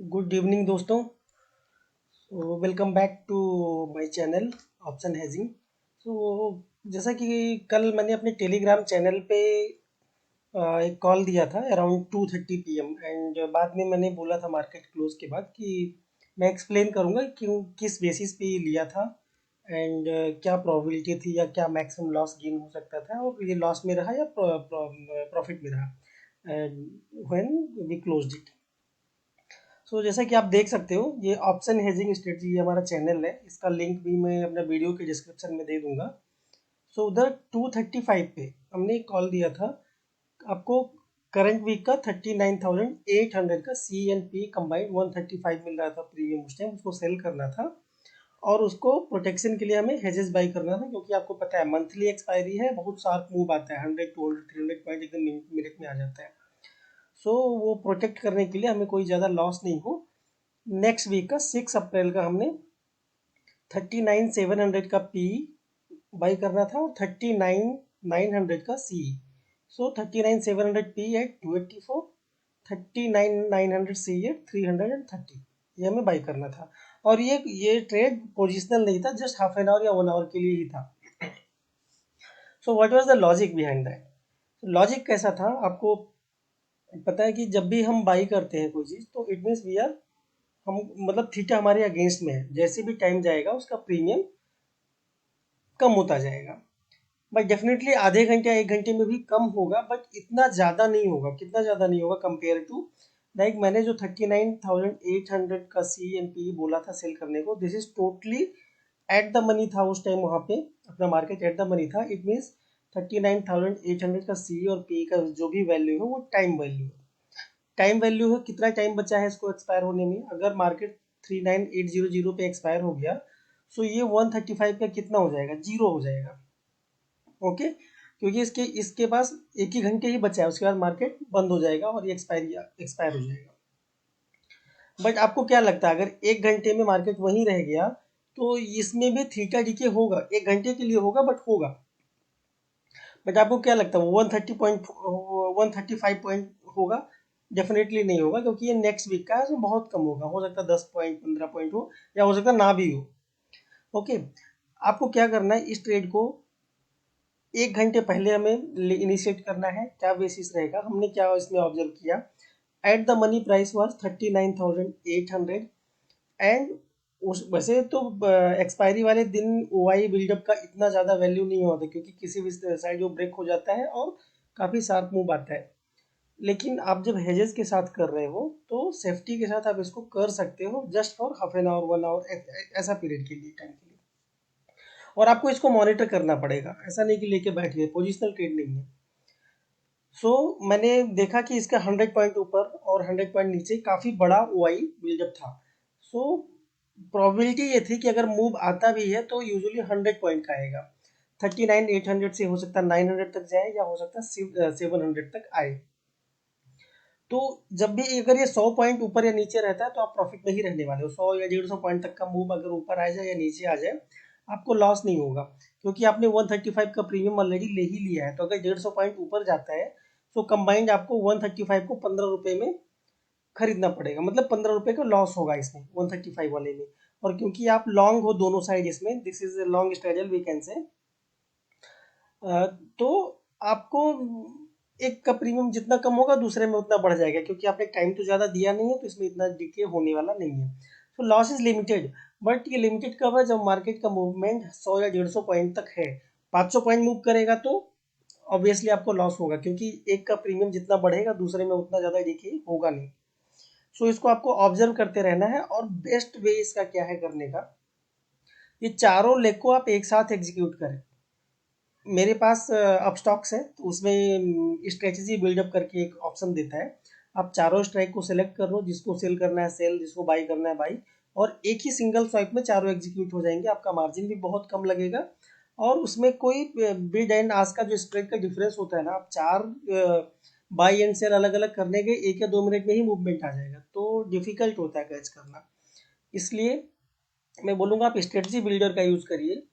Good evening दोस्तों। Welcome back to my channel option hedging. जैसा कि कल मैंने अपने टेलीग्राम चैनल पे एक कॉल दिया था अराउंड 2:30 PM एंड बाद में मैंने बोला था मार्केट क्लोज के बाद कि मैं एक्सप्लेन करूँगा क्यों किस बेसिस पे ये लिया था एंड क्या प्रोबेबिलिटी थी या क्या मैक्सिमम लॉस गेन हो सकता था और ये लॉस में रहा या प्रॉफिट में रहा व्हेन वी क्लोज्ड इट। जैसा कि आप देख सकते हो ये ऑप्शन हेजिंग स्ट्रेटजी हमारा चैनल है, इसका लिंक भी मैं अपना वीडियो के डिस्क्रिप्शन में दे दूंगा। उधर 2:35 पे हमने एक कॉल दिया था आपको। करंट वीक का 39,800 का सी एंड पी कंबाइंड 135 मिल रहा था प्रीमियम, उस टाइम उसको सेल करना था और उसको प्रोटेक्शन के लिए हमें हेजेस बाई करना था, क्योंकि आपको पता है मंथली एक्सपायरी है, बहुत शार्प मूव आता है, 100 200 300 पॉइंट एकदम मिनट में आ जाता है। वो प्रोटेक्ट करने के लिए हमें कोई ज़्यादा लॉस नहीं हो। नेक्स्ट वीक का 6 अप्रैल का हमने 39,700 का पी बाई करना था और 39,900 का सी। 39,700 पी एट 284, 39,900 सी एट 330, ये हमें बाई करना था। और ये ट्रेड पोजिशनल नहीं था, जस्ट हाफ एन आवर या 1 आवर के लिए ही था। What was the logic behind that? Logic कैसा था आपको पता है कि जब भी हम बाई करते हैं कोई चीज़ तो इट मीन्स वी आर, हम मतलब थीटा हमारे अगेंस्ट में है, जैसे भी टाइम जाएगा उसका प्रीमियम कम होता जाएगा। बट डेफिनेटली आधे घंटे या 1 घंटे में भी कम होगा, बट इतना ज़्यादा नहीं होगा। कितना ज़्यादा नहीं होगा कंपेयर टू, लाइक मैंने जो 39,800 का सी एंड पी बोला था सेल करने को, this is totally at the money था उस टाइम, वहाँ पे अपना मार्केट एट द मनी था। इट मीन्स 39,800 का सी और पी का जो भी वैल्यू है वो टाइम वैल्यू है। टाइम वैल्यू है कितना टाइम बचा है इसको एक्सपायर होने में। अगर मार्केट 39,800 पे एक्सपायर हो गया सो ये 135 का कितना हो जाएगा, जीरो हो जाएगा। ओके, क्योंकि इसके इसके पास एक ही घंटे ही बचा है, उसके बाद मार्केट बंद हो जाएगा और ये एक्सपायर हो जाएगा। बट आपको क्या लगता है अगर 1 घंटे में मार्केट वहीं रह गया तो इसमें भी थीटा डीके होगा, 1 घंटे के लिए होगा बट होगा। बट आपको क्या लगता है 135 पॉइंट होगा? डेफिनेटली नहीं होगा, क्योंकि ये नेक्स्ट वीक का है तो बहुत कम होगा। हो सकता है 10 पॉइंट 15 पॉइंट हो, या हो सकता है ना भी हो। ओके, आपको क्या करना है, इस ट्रेड को 1 घंटे पहले हमें इनिशिएट करना है। क्या बेसिस रहेगा, हमने क्या इसमें ऑब्जर्व किया, at the money price was 39,800 and उस वैसे तो एक्सपायरी वाले दिन ओ आई बिल्डअप का इतना ज़्यादा वैल्यू नहीं होता, क्योंकि किसी भी साइड वो ब्रेक हो जाता है और काफ़ी शार्प मूव आता है। लेकिन आप जब हेजेस के साथ कर रहे हो तो सेफ्टी के साथ आप इसको कर सकते हो, just for half an hour 1 hour, ऐसा पीरियड के लिए, टाइम के लिए। और आपको इसको मॉनिटर करना पड़ेगा, ऐसा नहीं कि लेके बैठ गए, पोजिशनल ट्रेड नहीं है। मैंने देखा कि इसका 100 पॉइंट ऊपर और 100 पॉइंट नीचे काफ़ी बड़ा ओ आई बिल्डअप था। सो प्रोबेबिलिटी ये थी कि अगर मूव आता भी है तो यूजुअली 100 पॉइंट का आएगा। 39,800 से हो सकता है 900 तक जाए, या हो सकता है 700 तक आए। तो जब भी अगर ये 100 पॉइंट ऊपर या नीचे रहता है तो आप प्रॉफिट में ही रहने वाले हो। 100 या 150 पॉइंट तक का मूव अगर ऊपर आ जाए या नीचे आ जाए आपको लॉस नहीं होगा, क्योंकि आपने 135 का प्रीमियम ऑलरेडी ले ही लिया है। तो अगर 150 पॉइंट ऊपर जाता है तो कंबाइंड आपको 135 को 15 रुपये में खरीदना पड़ेगा, मतलब 15 रुपये का लॉस होगा इसमें 135 वाले में। और क्योंकि आप लॉन्ग हो दोनों साइड, इसमें दिस इज लॉन्ग स्ट्रेटल वी कैन से, तो आपको एक का प्रीमियम जितना कम होगा दूसरे में उतना बढ़ जाएगा, क्योंकि आपने टाइम तो ज़्यादा दिया नहीं है तो इसमें इतना डिके होने वाला नहीं है। तो लॉस इज लिमिटेड, बट ये लिमिटेड कब है, जब मार्केट का मूवमेंट 100 या 150 पॉइंट तक है। 500 पॉइंट मूव करेगा तो ऑब्वियसली आपको लॉस होगा, क्योंकि एक का प्रीमियम जितना बढ़ेगा दूसरे में उतना ज़्यादा डिके होगा नहीं। इसको आपको ऑब्जर्व करते रहना है। और बेस्ट वे इसका क्या है करने का, ये चारों लेग को आप एक साथ एग्जीक्यूट करें। मेरे पास अप स्टॉक्स है तो उसमें स्ट्रेटजी बिल्डअप करके एक ऑप्शन देता है। आप चारों स्ट्राइक को सेलेक्ट कर लो, जिसको सेल करना है सेल, जिसको बाई करना है बाई, और एक ही सिंगल स्वाइप में चारों एग्जीक्यूट हो जाएंगे। आपका मार्जिन भी बहुत कम लगेगा और उसमें कोई बिड एंड आस्क का जो स्प्रेड का डिफरेंस होता है ना, आप चार बाई एंड सेल अलग अलग करने के 1 या 2 मिनट में ही मूवमेंट आ जाएगा, तो डिफिकल्ट होता है कैच करना। इसलिए मैं बोलूँगा आप स्ट्रेटजी बिल्डर का यूज़ करिए।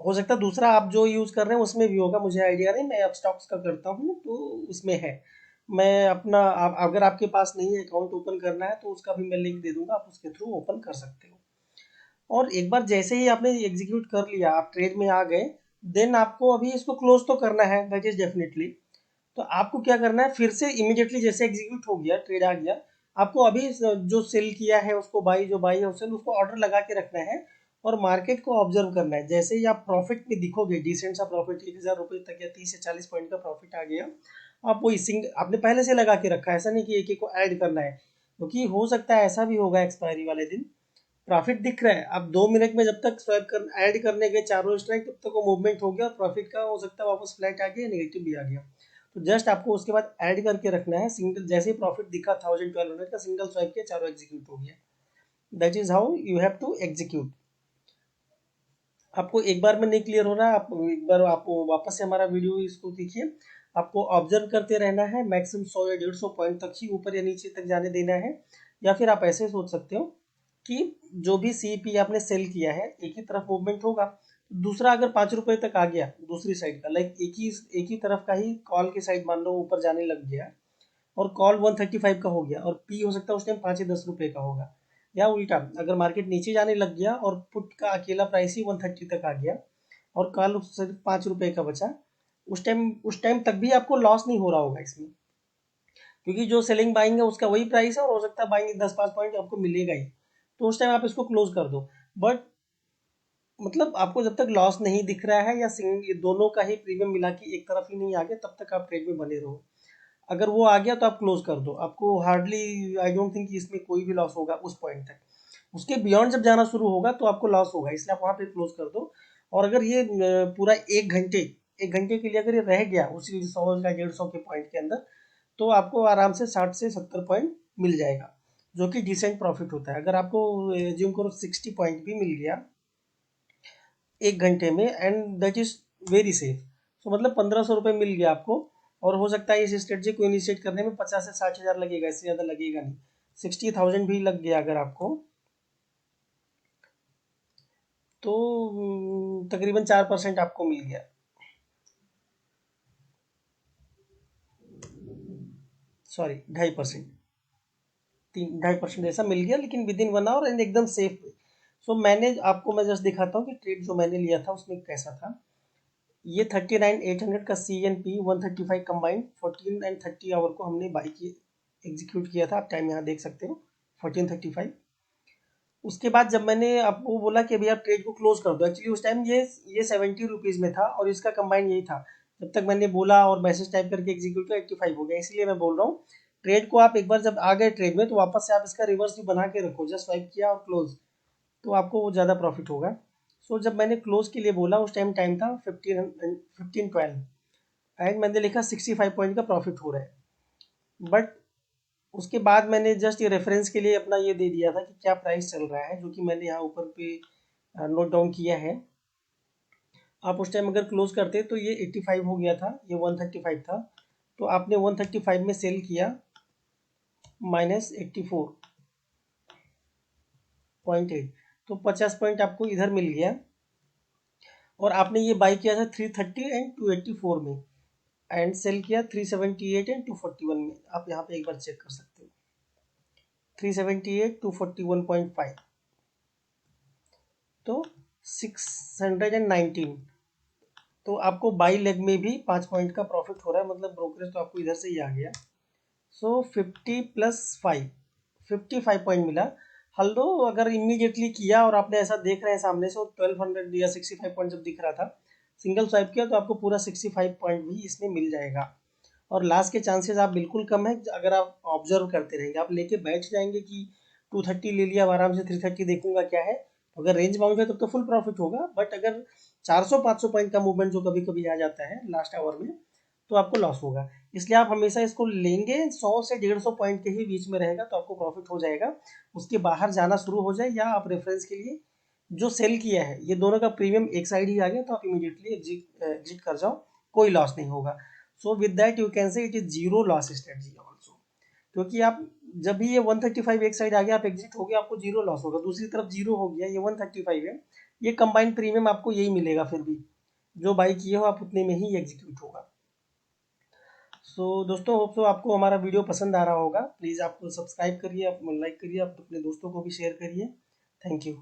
हो सकता है दूसरा आप जो यूज़ कर रहे हैं उसमें भी होगा, मुझे आइडिया नहीं, मैं अब स्टॉक्स का करता हूँ तो उसमें है। मैं अपना अगर आपके पास नहीं है अकाउंट ओपन करना है तो उसका भी मैं लिंक दे दूंगा, आप उसके थ्रू ओपन कर सकते हो। और एक बार जैसे ही आपने एग्जीक्यूट कर लिया, आप ट्रेड में आ गए, देन आपको अभी इसको क्लोज तो करना है, दैट इज डेफिनेटली। तो आपको क्या करना है, फिर से इमीडिएटली जैसे एग्जीक्यूट हो गया, ट्रेड आ गया, आपको अभी जो सेल किया है उसको बाई, जो बाई है सेल, उसको ऑर्डर लगा के रखना है और मार्केट को ऑब्जर्व करना है। जैसे ही आप प्रॉफिट में दिखोगे, डिसेंट सा प्रॉफिट, 1,000 रुपये तक या 30 से 40 पॉइंट का प्रॉफिट आ गया, आप वही सिंग आपने पहले से लगा के रखा है, ऐसा नहीं कि एक एक को ऐड करना है, क्योंकि हो सकता है ऐसा भी होगा एक्सपायरी वाले दिन प्रॉफिट दिख रहा है, आप 2 मिनट में जब तक स्वाइप कर ऐड करने गए चारों स्ट्राइक, तब तक वो मूवमेंट हो गया और प्रॉफिट का हो सकता है वापस फ्लैट आ गया, नेगेटिव भी आ गया। तो जस्ट आपको उसके बाद ऐड करके रखना है, सिंगल जैसे ही प्रॉफिट दिखा 1000-1200 का, सिंगल स्वाइप किया, चारों एग्जीक्यूट हो गया। That is how you have to execute. आपको एक बार में नहीं क्लियर हो रहा है, आप एक बार आप वापस से हमारा वीडियो इसको देखिए। आपको ऑब्जर्व करते रहना है, मैक्सिमम 100 या 150 पॉइंट तक ही ऊपर या नीचे तक जाने देना है। या फिर आप ऐसे सोच सकते हो कि जो भी सीपी आपने सेल किया है, एक ही तरफ मूवमेंट होगा, दूसरा अगर 5 रुपए तक आ गया दूसरी साइड का, लाइक एक ही तरफ का ही कॉल की साइड मान लो ऊपर जाने लग गया, और कॉल 135 का हो गया और पी हो सकता है उस टाइम 5 या 10 रुपए का होगा, या उल्टा अगर मार्केट नीचे जाने लग गया और पुट का अकेला प्राइस ही 130 तक आ गया और कॉल सिर्फ 5 रुपए का बचा, उस टाइम तक भी आपको लॉस नहीं हो रहा होगा इसमें, क्योंकि जो सेलिंग बाइंग है उसका वही प्राइस है और हो सकता है बाइंग 10-5 पॉइंट आपको मिलेगा ही, तो उस टाइम आप इसको क्लोज कर दो। बट मतलब आपको जब तक लॉस नहीं दिख रहा है या ये दोनों का ही प्रीमियम मिला के एक तरफ ही नहीं आ गया, तब तक आप ट्रेड में बने रहो। अगर वो आ गया तो आप क्लोज कर दो, आपको हार्डली, आई डोंट थिंक इसमें कोई भी लॉस होगा उस पॉइंट तक। उसके बियॉन्ड जब जाना शुरू होगा तो आपको लॉस होगा, इसलिए आप वहाँ पे क्लोज कर दो। और अगर ये पूरा 1 घंटे, 1 घंटे के लिए अगर ये रह गया उसी 100 या 150 के पॉइंट के अंदर, तो आपको आराम से 60 से 70 पॉइंट मिल जाएगा, जो कि डिसेंट प्रॉफिट होता है। अगर आपको एज्यूम करो 60 पॉइंट भी मिल गया 1 घंटे में, and that is very safe. तो मतलब 1,500 रुपये मिल गया आपको, और हो सकता है इस स्ट्रेटजी को इनिशिएट करने में 50 से 60 हज़ार लगेगा, इससे ज़्यादा लगेगा नहीं। 60,000 भी लग गया अगर आपको, तो तकरीबन 4% आपको मिल गया, सॉरी 2.5%, 2.5% ऐसा मिल गया, लेकिन विद इन 1 आवर एंड एकदम सेफ। सो मैंने आपको, मैं जस्ट दिखाता हूँ कि ट्रेड जो मैंने लिया था उसमें कैसा था। ये 39,800 का C N P 135 combined 14 and 30 hour को हमने बाई की एग्जीक्यूट किया था, आप टाइम यहाँ देख सकते हो 14:35। उसके बाद जब मैंने आपको बोला कि अभी आप ट्रेड को क्लोज कर दो, एक्चुअली उस टाइम ये 70 रुपीज़ में था और इसका कंबाइंड यही था। जब तक मैंने बोला और मैसेज टाइप करके एग्जीक्यूट किया 85 हो गया, इसलिए मैं बोल रहा हूँ ट्रेड को आप एक बार जब आ गए ट्रेड में तो वापस से आप इसका रिवर्स भी बना के रखो, जस्ट स्वाइप किया और क्लोज, तो आपको वो ज़्यादा प्रॉफिट होगा। सो जब मैंने क्लोज के लिए बोला उस टाइम था 1512, एंड मैंने लिखा 65 पॉइंट का प्रॉफिट हो रहा है। बट उसके बाद मैंने जस्ट ये रेफरेंस के लिए अपना ये दे दिया था कि क्या प्राइस चल रहा है, जो कि मैंने यहाँ ऊपर पे नोट डाउन किया है। आप उस टाइम अगर क्लोज करते तो ये 85 हो गया था, ये 135 था, तो आपने 135 में सेल किया, -84.8, तो 50 पॉइंट आपको इधर मिल गया। और आपने ये बाई किया था 330 एंड 284 में, एंड सेल किया 378 एंड 241 में। आप यहाँ पे एक बार चेक कर सकते हो, 378 241.5, तो 619। तो आपको बाई लेग में भी 5 पॉइंट का प्रॉफिट हो रहा है, मतलब ब्रोकरेज तो आपको इधर से ही आ गया। सो 50 + 5, 55 पॉइंट मिला। हल्दो अगर इमीडिएटली किया और आपने ऐसा देख रहे हैं सामने से, 1200 या 65 पॉइंट जब दिख रहा था, सिंगल स्वाइप किया तो आपको पूरा 65 पॉइंट भी इसमें मिल जाएगा। और लॉस के चांसेस आप बिल्कुल कम है अगर आप ऑब्जर्व करते रहेंगे। आप लेके बैठ जाएंगे कि 230 ले लिया, अब आराम से 330 देखूंगा क्या है, अगर रेंज बाउंड है तब तो फुल प्रॉफिट होगा। बट अगर 400-500 पॉइंट का मूवमेंट जो कभी कभी आ जाता है लास्ट आवर में, तो आपको लॉस होगा। इसलिए आप हमेशा इसको लेंगे 100 से 150 पॉइंट के ही बीच में रहेगा तो आपको प्रॉफिट हो जाएगा। उसके बाहर जाना शुरू हो जाए, या आप रेफरेंस के लिए जो सेल किया है ये दोनों का प्रीमियम एक साइड ही आ गया, तो आप इमीडिएटली एग्जिट कर जाओ, कोई लॉस नहीं होगा। So with that you can say it is zero loss strategy also, क्योंकि आप जब भी ये 135 एक साइड आ गया आप एग्जिट हो गया, आपको जीरो लॉस होगा, दूसरी तरफ जीरो हो गया, ये 135 है, ये कंबाइंड प्रीमियम आपको यही मिलेगा, फिर भी जो बाई किए हो आप उतने में ही एग्जीक्यूट होगा। सो दोस्तों होप सो आपको हमारा वीडियो पसंद आ रहा होगा। प्लीज़ आप सब्सक्राइब करिए, आप लाइक करिए, आप अपने दोस्तों को भी शेयर करिए। Thank you.